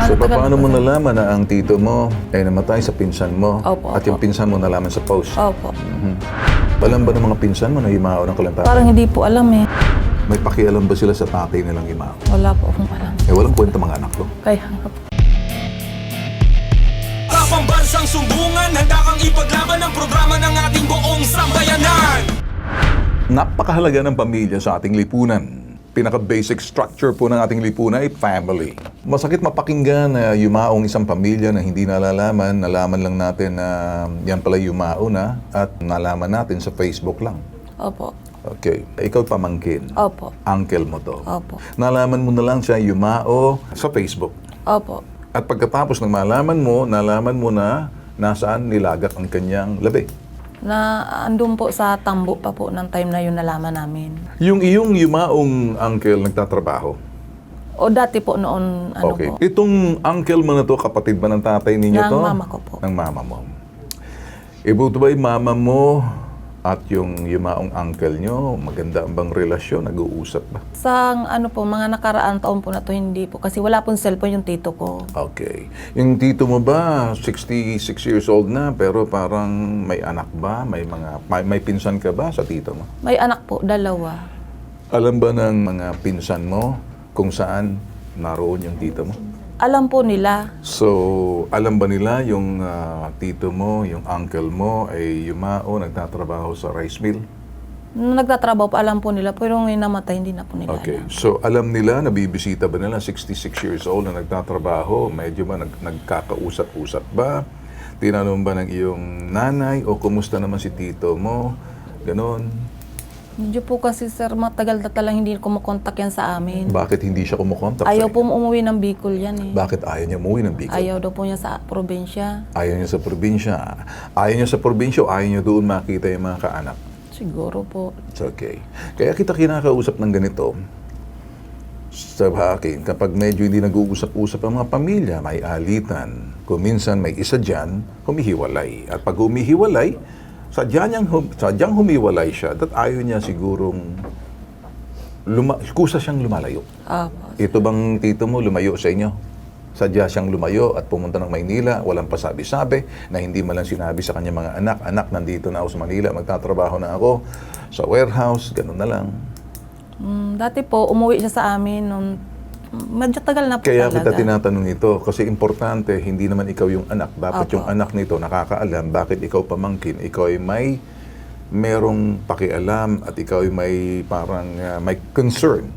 So, Matagal paano po mo kasi. nalaman na ang tito mo ay namatay sa pinsan mo? Opo, At yung opo. pinsan mo nalaman sa post? Opo. Alam ba ng mga pinsan mo na yumao ng kalantakan? Parang hindi po alam eh. May pakialam ba sila sa tatay nilang yumao? Wala po akong alam. Walang kwenta mga anak ko. Kaya nga po. Pambansang sumbungan, handa kang ipaglaban ang programa ng ating buong sambayanan. Napakahalaga ng pamilya sa ating lipunan. Pinaka-basic structure po ng ating lipunan ay family. Masakit mapakinggan na yumaong isang pamilya na hindi nalalaman. Nalaman lang natin na yan pala yumao na at nalaman natin sa Facebook lang. Opo. Okay. Ikaw pamangkin. Opo. Uncle mo to. Opo. Nalaman mo na lang siya yumao sa Facebook. Opo. At pagkatapos ng nalaman mo na nasaan nilagak ang kanyang labi. Na andun po sa tambo pa po ng time na yun nalaman namin. Yung iyong yumaong uncle nagtatrabaho. O dati po noon, ano Okay. po. Itong uncle mo na to, kapatid ba ng tatay ninyo Ng to? mama ko po. Ng mama mo. Ibuto ba yung mama mo at yung yumaong uncle nyo, maganda ang bang relasyon? Nag-uusap ba? Sa ano po, mga nakaraan taon po na to, hindi po. Kasi wala pong cellphone yung tito ko. Okay. Yung tito mo ba, 66 years old na, pero parang may anak ba? May pinsan ka ba sa tito mo? May anak po, dalawa. Alam ba ng mga pinsan mo kung saan naroon yung tito mo? Alam po nila. So, alam ba nila yung tito mo, yung uncle mo ay yumao, nagtatrabaho sa rice mill? Nung nagtatrabaho po, alam po nila. Pero nung namatay, hindi na po nila Okay. alam. So, alam nila, nabibisita ba nila, 66 years old na nagtatrabaho, medyo ba nagkakausap-usap ba? Tinanong ba ng iyong nanay o kumusta naman si tito mo? Ganon. Medyo po kasi sir, matagal na talang hindi kumukontak yan sa amin. Bakit hindi siya kumukontak Ayaw sa'yo? po umuwi ng Bicol yan eh. Bakit ayaw niya umuwi ng Bicol? Ayaw daw po niya sa probinsya. Ayaw niya sa probinsya. Ayaw niya sa probinsya o ayaw niya doon makita yung mga kaanak? Siguro po. It's okay. Kaya kita kinakausap ng ganito. Sa akin, kapag medyo hindi nag-uusap-usap ang mga pamilya, may alitan. Kung minsan may isa dyan, humihiwalay. At pag humihiwalay, sadyang humiwalay siya at ayaw niya sigurong kusa siyang lumalayo. Opo. Ito bang tito mo lumayo sa inyo? Sadya siyang lumayo at pumunta ng Maynila, walang pasabi-sabi, na hindi man lang sinabi sa kanyang mga anak, "Anak, nandito na ako sa Manila, magtatrabaho na ako sa warehouse," ganun na lang. Dati po, umuwi siya sa amin nung medyo tagal na po Kaya talaga. kita tinatanong ito, kasi importante, hindi naman ikaw yung anak. Dapat Opo. yung anak nito nakakaalam bakit ikaw pamangkin, ikaw ay merong pakialam at ikaw ay may concern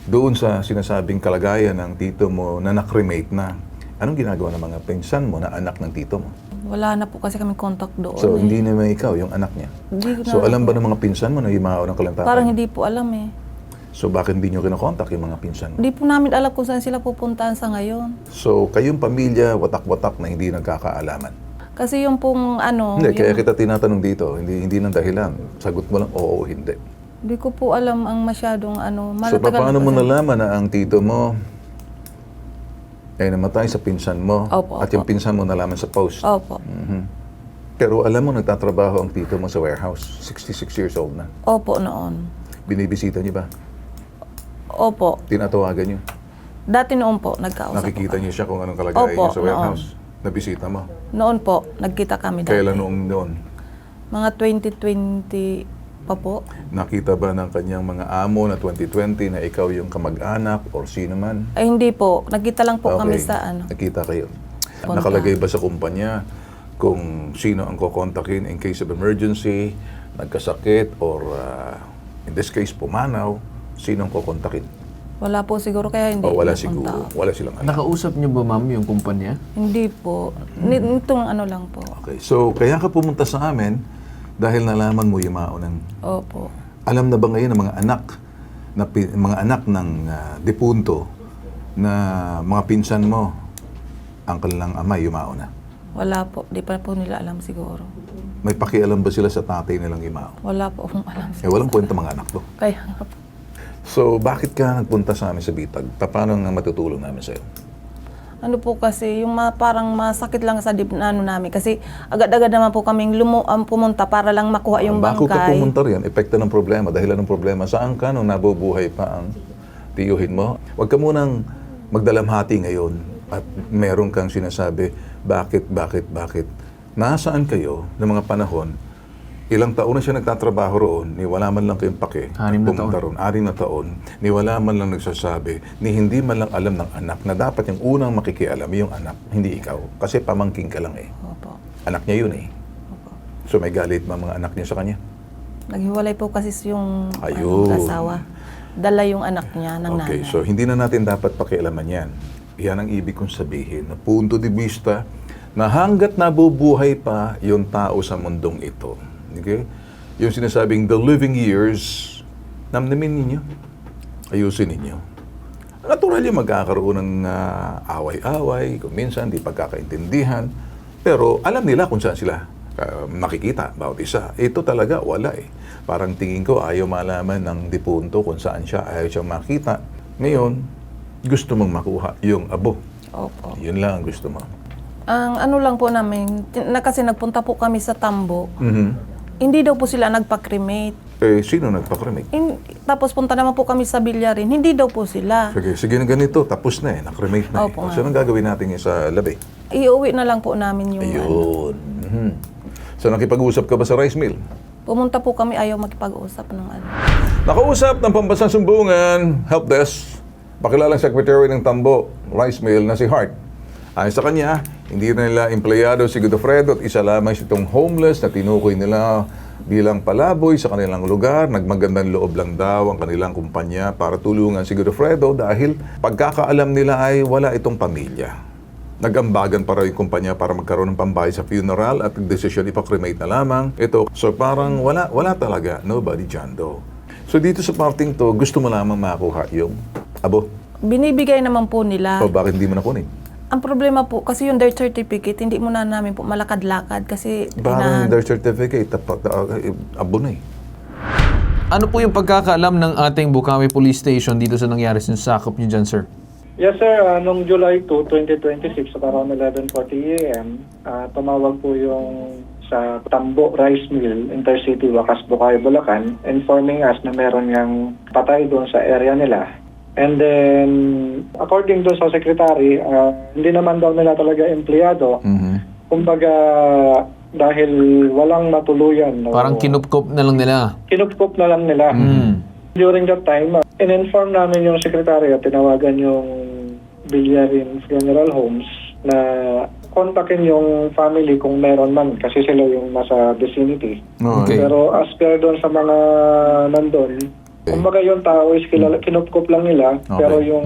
doon sa sinasabing kalagayan ng tito mo na nakremate na. Anong ginagawa ng mga pinsan mo na anak ng tito mo? Wala na po kasi kami contact doon So, eh. hindi naman ikaw yung anak niya. Hindi ko na So, alam ba ng mga pinsan mo na yumao ng kalantakan? Parang hindi po alam eh. So, bakit hindi nyo kinakontak yung mga pinsan mo? Hindi po namin alam kung saan sila pupuntahan sa ngayon. So, kayong pamilya, watak-watak na hindi nagkakaalaman. Kasi yung pong ano, Hindi, kaya yung, kita tinatanong dito, hindi ng dahilan. Sagot mo lang, oo o hindi. hindi ko po alam ang masyadong ano. So, Matagal paano na mo kasi. nalaman na ang tito mo ay namatay sa pinsan mo? Opo, At yung pinsan mo nalaman sa post? Opo. Pero alam mo, nagtatrabaho ang tito mo sa warehouse. 66 years old na. Opo noon. Binibisita niyo ba? Opo. Tinatawagan niyo? Dati noon po, nagkausap Nakikita po. niyo siya kung anong kalagayan Opo, niya sa warehouse? Nabisita mo? Noon po, nagkita kami dati. Kailan noon? Mga 2020 pa po. Nakita ba ng kanyang mga amo na 2020 na ikaw yung kamag-anak or sino man? Ay hindi po, nagkita lang po kami sa ano. Nakita kayo. Punta. Nakalagay ba sa kumpanya kung sino ang kukontakin in case of emergency, nagkasakit, or in this case, pumanaw, sino ang kukontakin? Wala po siguro kaya hindi O wala napunta. siguro. Wala silang alam. Nakausap niyo ba, ma'am, yung kumpanya? Hindi po. Itong ano lang po. Okay. So, kaya ka pumunta sa amin dahil nalaman mo yung mga unang... Opo. Alam na ba ngayon ng mga anak ng depunto na mga pinsan mo ang kanilang ama yumao na? Wala po. Di pa po nila alam siguro. May pakialam ba sila sa tatay nilang yumao? Wala po akong alam. Walang kwenta mga anak to. Kaya nga po. So, bakit ka nagpunta sa amin sa Bitag? Paano nga matutulong namin sa'yo? Ano po kasi, yung parang masakit lang sa ano namin. Kasi agad-agad naman po kaming pumunta para lang makuha yung Bago ka bangkay. pumunta riyan, epekto ng problema, dahilan ng problema, saan ka nung nabubuhay pa ang tiyuhin mo? Huwag ka munang magdalamhati ngayon at meron kang sinasabi, bakit? Nasaan kayo ng mga panahon, ilang taon na siya nagtatrabaho roon, ni wala man lang kayong pake. 6 na pumunta roon, 6 na taon, ni wala man lang nagsasabi, ni hindi man lang alam ng anak na dapat yung unang makikialam yung anak, hindi ikaw. Kasi pamangking ka lang eh. Opo. Anak niya yun eh. Opo. So may galit ba mga anak niya sa kanya? Naghiwalay po kasi yung Ayun. asawa. Dala yung anak niya ng Okay, nanay. so hindi na natin dapat pakialaman yan. Yan ang ibig kong sabihin, na punto de vista na hanggat nabubuhay pa yung tao sa mundong ito. Okay? Yung sinasabing the living years, namnamin ninyo, ayusin ninyo. Natural yung magkakaroon ng away-away, kung minsan di pagkakaintindihan, pero alam nila kung saan sila makikita bawat isa. Ito talaga wala eh. Parang tingin ko ayaw malaman ng dipunto kung saan siya, ayaw siyang makita. Ngayon, gusto mong makuha yung abo. Opo. Yun lang ang gusto mo. Ang ano lang po namin, kasi nagpunta po kami sa Tambo, hindi daw po sila nagpa-cremate. Eh, sino nagpa-cremate? Tapos punta naman po kami sa bilyarin, hindi daw po sila. Sige na ganito, tapos na eh, na-cremate na Opo eh. nga. So, anong gagawin natin ngayon sa labi? Iuwi na lang po namin yung ano. Ayun. So, nakipag-usap ka ba sa rice mill? Pumunta po kami, ayaw makipag-usap ng ano. Nakausap ng Pambansang Sumbungan Help Desk, pakilalang Secretary ng Tambo Rice Mill na si Hart. Ayon sa kanya, hindi na nila empleyado si Godofredo at isa lamang itong homeless na tinukoy nila bilang palaboy sa kanilang lugar. Nagmagandang loob lang daw ang kanilang kumpanya para tulungan si Godofredo dahil pagkakaalam nila ay wala itong pamilya. Nagambagan para yung kumpanya para magkaroon ng pambayad sa funeral at desisyon ipakremate na lamang ito. So parang wala talaga, nobody Jando. So dito sa parting to, gusto mo lamang makuha yung abo. Binibigay naman po nila. O bakit hindi mo nakunin? Ang problema po, kasi yung birth certificate, hindi muna namin po malakad-lakad kasi Parang birth certificate, abo na eh. Ano po yung pagkakaalam ng ating Bukawi Police Station dito sa nangyari sa sakop niyo dyan, sir? Yes sir, noong July 2, 2026, sa around 11:40 a.m., tumawag po yung sa Tambo Rice Mill, Intercity, Wakas, Bukawi, Bulacan, informing us na meron yung patay doon sa area nila. And then, according doon sa secretary, hindi naman daw nila talaga empleyado. Kumbaga, dahil walang matuluyan. No, Parang kinupkop na lang nila. kinupkup na lang nila. During that time, in-inform namin yung secretary at tinawagan yung Bilyarin Funeral Homes na kontakin yung family kung meron man kasi sila yung nasa vicinity. Okay. Pero as per doon sa mga nandun, kumbaga yung tao is kinupkup lang nila, pero yung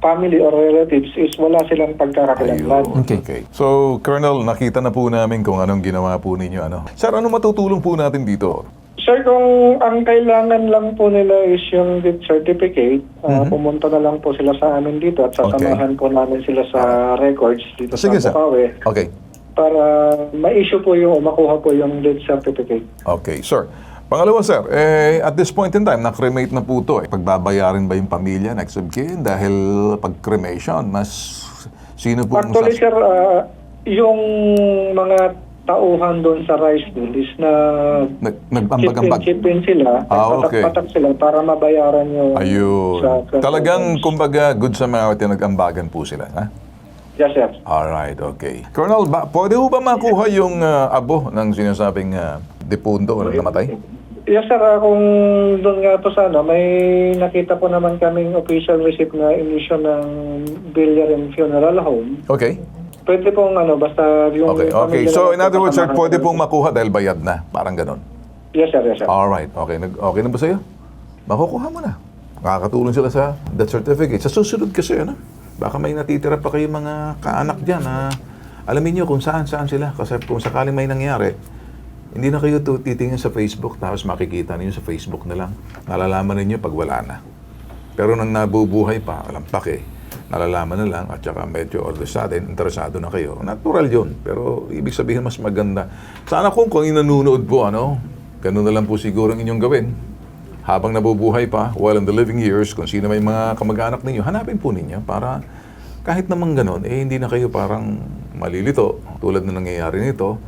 family or relatives is wala silang pagkakakilanlan. Ayun. Okay. So, Colonel, nakita na po namin kung anong ginawa po ninyo. Sir, ano matutulong po natin dito? Sir, kung ang kailangan lang po nila is yung death certificate, pumunta na lang po sila sa amin dito at sasamahan po namin sila sa records dito Sige, sa sir. Bukawi Okay. para ma-issue po yung, makuha po yung death certificate. Okay, sir. Pangalawa, sir, at this point in time, na-cremate na po ito. Pagbabayarin ba yung pamilya next of kin? Dahil pag-cremation, mas sino po ang Actually, sir, yung mga tauhan doon sa rice mill is na nag-ambag-ambag? chip-in sila, okay. patak sila para mabayaran yung Ayun. Talagang, kumbaga, good Samaritan, nag-ambagan po sila, ha? Yes, sir. Alright, okay. Colonel, pwede ho ba makuha yung abo ng sinasabing dipundo na namatay? Yes, sir. Kung doon nga po sa may nakita po naman kaming official receipt na inisyo ng Bilyarin Funeral Home. Okay. Pwede pong basta yung... Okay. pamilya So, in na other words, sir, kasamahan pwede namin. pong makuha dahil bayad na. Parang ganon. Yes, sir. Yes, sir. Alright. Okay. Okay na ba sa'yo? Makukuha mo na. Makakatulong sila sa death certificate. Sa susunod kasi, baka may natitira pa kayo mga kaanak dyan na alamin nyo kung saan sila. Kasi kung sakaling may nangyari, hindi na kayo titingin sa Facebook tapos makikita ninyo sa Facebook na lang. Nalalaman ninyo pag wala na. Pero nang nabubuhay pa, alam pa nalalaman na lang at saka medyo all of a sudden, interesado na kayo. Natural yun. Pero ibig sabihin mas maganda. Sana kung inanunood po, ganun na lang po siguro ang inyong gawin. Habang nabubuhay pa, while in the living years, kung sino may mga kamag-anak ninyo, hanapin po ninyo para kahit naman ganun, hindi na kayo parang malilito tulad na nangyayari nito.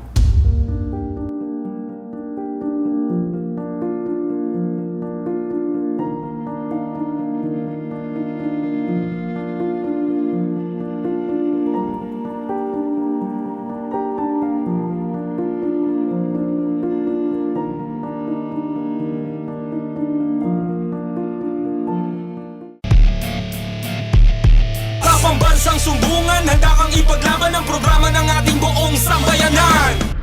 pambansang sumbungan, handa kang ipaglaban ang programa ng ating buong sambayanan.